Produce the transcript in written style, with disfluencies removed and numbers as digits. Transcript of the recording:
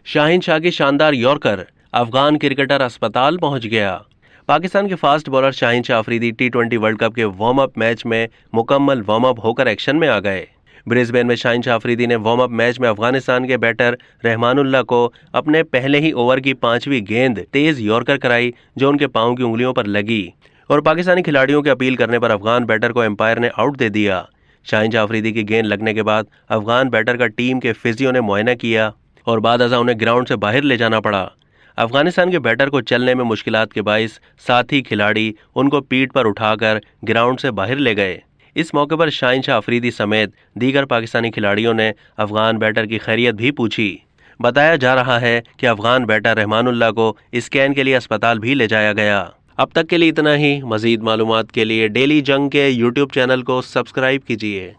शाहीन शाह की शानदार yorker, Afghan cricketer अस्पताल पहुंच गया। पाकिस्तान के फास्ट बॉलर शाहीन शाह अफरीदी टी20 वर्ल्ड कप के वार्म अप मैच में मुकम्मल वार्म अप होकर एक्शन में आ गए। ब्रिस्बेन में शाहीन शाह अफरीदी ने वार्म अप मैच में अफगानिस्तान के बैटर रहमानुल्लाह को अपने पहले ही ओवर की 5वीं गेंद तेज यॉर्कर कराई, जो उनके पांव की उंगलियों पर लगी और पाकिस्तानी खिलाड़ियों के अपील करने पर अफगान बैटर को एम्पायर ने आउट दे दिया। शाहीन शाह अफरीदी की गेंद लगने के बाद अफगान बैटर का टीम के फिजियो ने मुआयना किया और बाद अज़ा उन्हें ग्राउंड से बाहर ले जाना पड़ा। अफगानिस्तान के बैटर को चलने में मुश्किलात के बाइस साथी खिलाड़ी उनको पीठ पर उठाकर ग्राउंड से बाहर ले गए। इस मौके पर शाहीन शाह अफरीदी समेत दीगर पाकिस्तानी खिलाड़ियों ने अफगान बैटर की खैरियत भी पूछी। बताया जा रहा है कि अफगान बैटर रहमानुल्लाह को स्कैन के लिए अस्पताल भी ले जाया गया। अब तक के लिए इतना ही। मजीद मालूमात के लिए डेली जंग के यूट्यूब चैनल को सब्सक्राइब कीजिए।